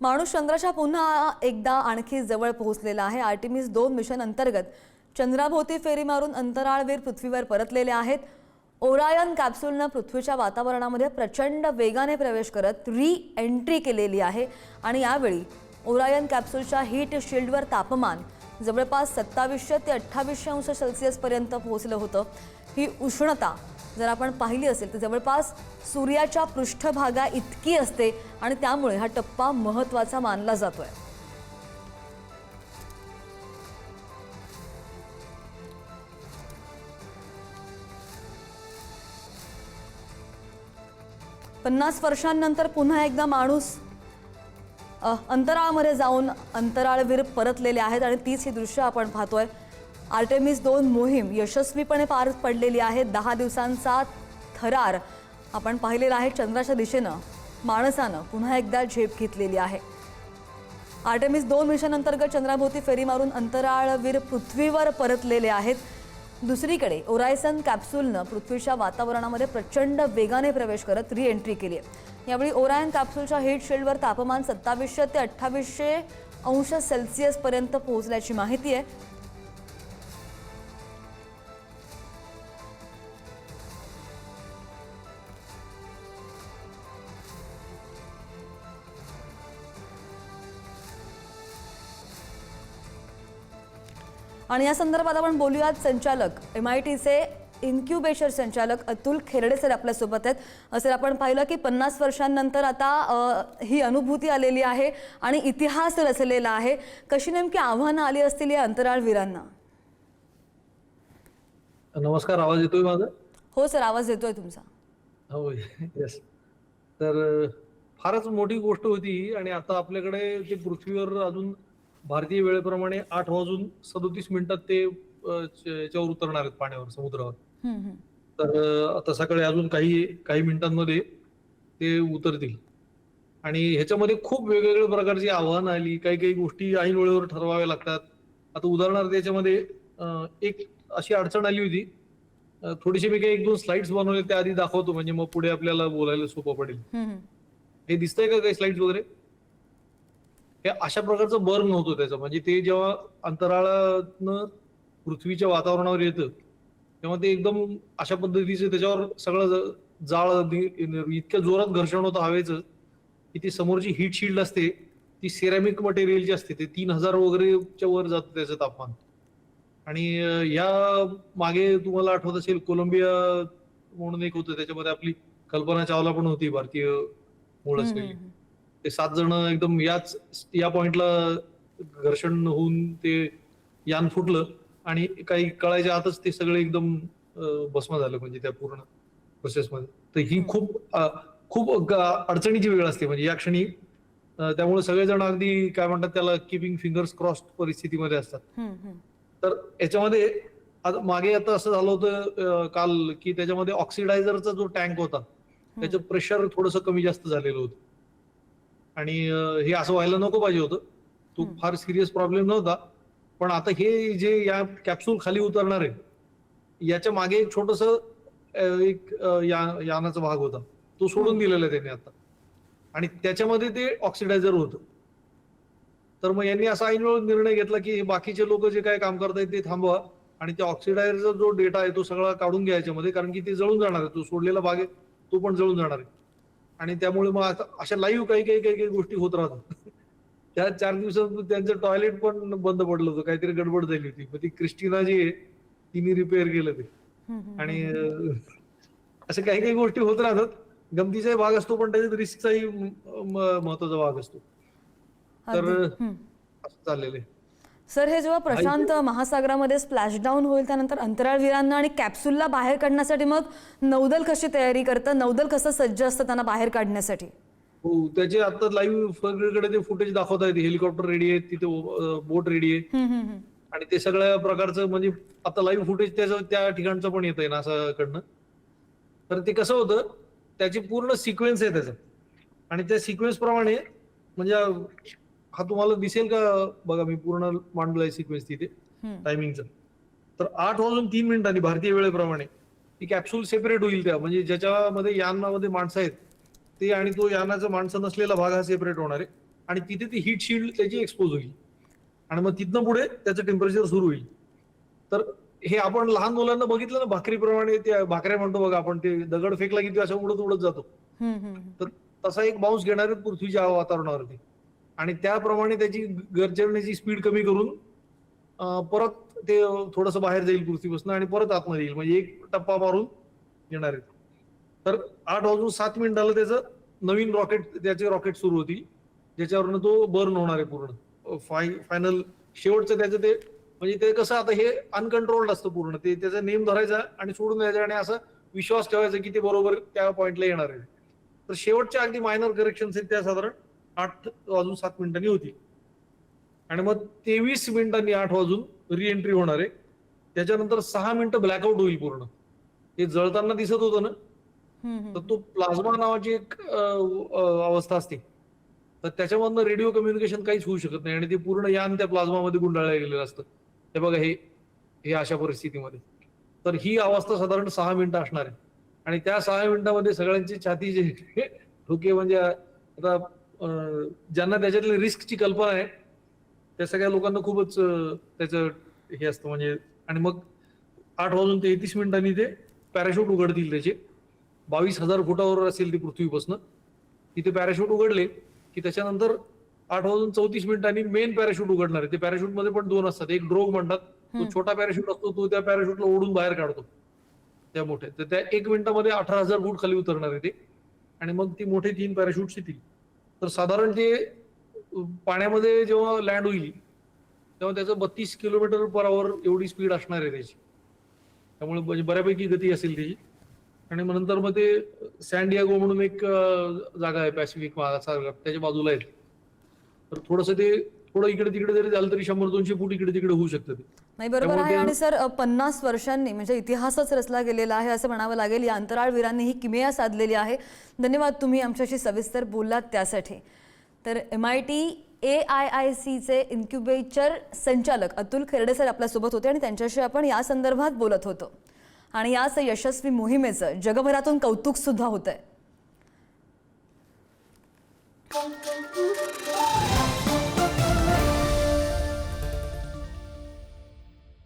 माणूस चंद्राच्या पुन्हा एकदा आणखी जवळ पोहोचलेला आहे। आर्टेमिस 2 मिशन अंतर्गत चंद्राभोवती फेरी मारून अंतराळवीर पृथ्वीवर परतलेले आहेत। ओरायन कॅप्सूलने पृथ्वीच्या वातावरणामध्ये प्रचंड वेगाने प्रवेश करत री-एंट्री केलेली आहे आणि यावेळी ओरायन कॅप्सूलच्या हीट शील्डवर तापमान जवळपास 2700 ते 2800 अंश सेल्सिअस पर्यंत पोहोचलं होतं। ही उष्णता जर आपण पाहिली असेल तर जवळपास सूर्याच्या पृष्ठभागा इतकी असते आणि त्यामुळे हा टप्पा महत्त्वाचा मानला जातोय। पन्नास वर्षांनंतर पुन्हा एकदा माणूस अंतराळामध्ये जाऊन अंतराळवीर परतलेले आहेत आणि तीच ही दृश्य आपण पाहतोय। आर्टेमिस 2 मोहीम यशस्वीपणे पार पडलेली आहे। 10 दिवसांचा थरार आपण पाहिलेला आहे। चंद्राच्या दिशेनं माणसानं पुन्हा एकदा झेप घेतलेली आहे। आर्टेमिस 2 मिशन अंतर्गत चंद्राभोवती फेरी मारून अंतराळवीर पृथ्वीवर परतलेले आहेत। दुसरीकडे ओरायसन कॅप्सूलनं पृथ्वीच्या वातावरणामध्ये प्रचंड वेगाने प्रवेश करत री एंट्री केली आहे। यावेळी ओरायन कॅप्सूलच्या हीट शील्डवर तापमान 2700 ते 2800 अंश सेल्सिअस पर्यंत पोहोचल्याची माहिती आहे। आणि या संदर्भात आपण बोलूयात संचालक MITचे इन्क्युबेशन संचालक अतुल खेरडे सर आपल्या सोबत आहेत। सर, आपण पाहिलं की 50 वर्षांनंतर आता ही अनुभूती आलेली आहे आणि इतिहास रचलेला आहे। कशी नेमकी आव्हानं आली असतील या अंतराळवीरांना? नमस्कार, आवाज येतोय माझा? हो सर, आवाज येतोय तुमचा। हो, यस। तर फारच मोठी गोष्ट होती आणि आता आपल्याकडे ते पृथ्वीवर अजून भारतीय वेळेप्रमाणे 8:37 ते याच्यावर उतरणार आहेत पाण्यावर, समुद्रावर। तर आता सकाळी अजून काही मिनिटांमध्ये ते उतरतील आणि ह्याच्यामध्ये खूप वेगवेगळ्या प्रकारची आव्हानं आली। काही गोष्टी ऐन वेळेवर ठरवाव्या लागतात। आता उदाहरणार्थ याच्यामध्ये एक अशी अडचण आली होती। थोडीशी मी काही 1-2 स्लाइड्स बनवले, त्या आधी दाखवतो म्हणजे मग पुढे आपल्याला बोलायला सोपं पडेल। हे दिसतंय का काही स्लाइड्स वगैरे? हे अशा प्रकारचं बर्न होतं त्याचं, म्हणजे ते जेव्हा अंतराळातनं पृथ्वीच्या वातावरणावर येतं तेव्हा ते एकदम अशा पद्धतीचं त्याच्यावर सगळं जाळ इतक्या जोरात घर्षण होतं हवेचं की ती समोरची हीट शील्ड असते ती सेरॅमिक मटेरियलची असते। ते 3000 वगैरेच्या वर जातं त्याचं तापमान। आणि या मागे तुम्हाला आठवत असेल कोलंबिया म्हणून एक होतं, त्याच्यामध्ये आपली कल्पना चावला पण होती, भारतीय मूळ असलेली। ते 7 जण एकदम या पॉइंटला घर्षण होऊन ते यान फुटलं आणि काही कळायच्या आतच ते सगळे एकदम भस्म झालं, म्हणजे त्या पूर्ण प्रोसेसमध्ये। तर ही खूप अडचणीची वेळ असते म्हणजे या क्षणी। त्यामुळे सगळेजण अगदी काय म्हणतात त्याला, किपिंग फिंगर्स क्रॉस्ड परिस्थितीमध्ये असतात। तर याच्यामध्ये मागे आता असं झालं होतं काल की त्याच्यामध्ये ऑक्सिडायझरचा जो टँक होता त्याचं प्रेशर थोडंसं कमी जास्त झालेलं होतं आणि हे असं व्हायला नको पाहिजे होतं। तो फार सिरियस प्रॉब्लेम नव्हता, पण आता हे जे या कॅप्सूल खाली उतरणार आहे याच्या मागे एक छोटंसं एक यानाचा भाग होता, तो सोडून दिलेला आहे त्यांनी आता, आणि त्याच्यामध्ये ते ऑक्सिडायझर होतं। तर मग यांनी असा ऐनवेळी निर्णय घेतला की बाकीचे लोक जे काय काम करतायत ते थांबवा आणि त्या ऑक्सिडायझरचा जो डेटा आहे तो सगळा काढून घ्या याच्यामध्ये, कारण की ते जळून जाणार आहे, तो सोडलेला भाग आहे तो पण जळून जाणार आहे। आणि त्यामुळे मग अशा लाईव्ह काही गोष्टी होत राहतात। त्या 4 दिवसात त्यांचं टॉयलेट पण बंद पडलं होतं, काहीतरी गडबड झाली होती। मग ती क्रिस्टिना जी आहे तिने रिपेअर केलं ते। आणि अशा काही गोष्टी होत राहतात। गमतीचाही भाग असतो पण त्याच्यात रिस्कचाही महत्वाचा भाग असतो। तर असं चाललेलं आहे। सर, हे जेव्हा प्रशांत महासागरामध्ये स्प्लॅश डाऊन होईल त्यानंतर अंतराळवीरांना आणि कॅप्सूलला बाहेर काढण्यासाठी मग नौदल कशी तयारी करतं, नौदल कसं सज्ज असतं त्यांना बाहेर काढण्यासाठी? हो, त्याचे आता लाईव्ह सगळीकडे ते फुटेज दाखवता येते। हेलिकॉप्टर रेडी आहे, तिथे बोट रेडी आहे आणि ते सगळ्या प्रकारचं म्हणजे आता लाईव्ह फुटेज त्या ठिकाणचं पण येतंय नासाकडनं। तर ते कसं होतं, त्याची पूर्ण सिक्वेन्स आहे त्याचा आणि त्या सिक्वेन्स प्रमाणे म्हणजे हा तुम्हाला दिसेल का बघा, मी पूर्ण मांडलाय सिक्वेन्स तिथे टायमिंगचा। तर 8:03 भारतीय वेळेप्रमाणे ती कॅप्सूल सेपरेट होईल, त्या म्हणजे ज्याच्यामध्ये यानामध्ये माणसं आहेत ते आणि तो यानाचा माणसं नसलेला भाग हा सेपरेट होणार आहे। आणि तिथे ती हीट शील्ड त्याची एक्सपोज होईल आणि मग तिथनं पुढे त्याचं टेम्परेचर सुरू होईल. तर हे आपण लहान मुलांना बघितलं ना, भाकरीप्रमाणे त्या भाकऱ्या म्हणतो बघा आपण, ते दगड फेकला की ते असं उडत उडत जातो. तर तसा एक बाउन्स घेणार आहेत पृथ्वीच्या वातावरणावरती आणि त्याप्रमाणे त्याची गरजण्याची स्पीड कमी करून परत ते थोडंसं बाहेर जाईल पृथ्वीपासून आणि परत आतमध्ये येईल, म्हणजे एक टप्पा मारून येणार आहेत. तर 8:07 त्याचं नवीन त्याचे रॉकेट सुरू होतील, ज्याच्यावरनं तो बर्न होणार आहे पूर्ण. फायनल शेवटचं त्याचं ते, म्हणजे ते कसं आता हे अनकंट्रोल्ड असतं पूर्ण, ते त्याचा नेम धरायचा आणि सोडून द्यायचा आणि असं विश्वास ठेवायचा की ते बरोबर त्या पॉइंटला येणार आहे. तर शेवटच्या अगदी मायनर करेक्शन्स आहेत त्या साधारण 8:07 होतील आणि मग 23 मिनिटांनी 8 वाजून रिएंट्री होणार आहे. त्याच्यानंतर 6 मिनिटं ब्लॅकआउट होईल पूर्ण. ते जळताना दिसत होतं ना, तर तो प्लाझ्मा नावाची एक अवस्था असते. तर त्याच्यामधनं रेडिओ कम्युनिकेशन काहीच होऊ शकत नाही आणि ते पूर्ण यान त्या प्लाझ्मामध्ये गुंडाळलं गेलेलं असतं. हे बघा, हे अशा परिस्थितीमध्ये. तर ही अवस्था साधारण 6 मिनिटं असणार आहे आणि त्या 6 मिनिटांमध्ये सगळ्यांची छातीचे ठोके, म्हणजे आता ज्यांना त्याच्यातल्या रिस्कची कल्पना आहे त्या सगळ्या लोकांना खूपच त्याचं हे असतं म्हणजे. आणि मग 8:33 ते पॅराशूट उघडतील त्याचे. 22,000 फुटावर असेल ती पृथ्वीपासून. तिथे पॅराशूट उघडले की त्याच्यानंतर 8:34 मेन पॅराशूट उघडणार आहे. ते पॅराशूट मध्ये पण 2 असतात. एक ड्रोग म्हणतात, तो छोटा पॅराशूट असतो, तो त्या पॅराशूटला ओढून बाहेर काढतो त्या मोठे. तर त्या 1 मिनिटामध्ये 18,000 फूट खाली उतरणार आहे ते आणि मग ती मोठे 3 पॅराशूट्स येतील. तर साधारण ते पाण्यामध्ये जेव्हा लँड होईल तेव्हा त्याचं 32 किलोमीटर पर आवर एवढी स्पीड असणार आहे त्याची. त्यामुळे म्हणजे बऱ्यापैकी गती असेल त्याची. आणि नंतर मग ते सॅन डियागो म्हणून एक जागा आहे पॅसिफिक महासागरात, त्याच्या बाजूला आहे. तर थोडं इकडे तिकडे जरी झालं तरी 100-200 फूट इकडे तिकडे होऊ शकतं ते. नाही, बरोबर आहे. आणि सर 50 वर्षांनी म्हणजे इतिहासच रचला गेलेला आहे असं म्हणावं लागेल. या अंतराळवीरांनी ही किमया साधलेली आहे. धन्यवाद, तुम्ही आमच्याशी सविस्तर बोललात त्यासाठी. तर MIT AIICचे इन्क्युबेटर संचालक अतुल खेरडे सर आपल्यासोबत होते आणि त्यांच्याशी आपण या संदर्भात बोलत होतो. आणि याच यशस्वी मोहिमेचं जगभरातून कौतुक सुद्धा होतंय.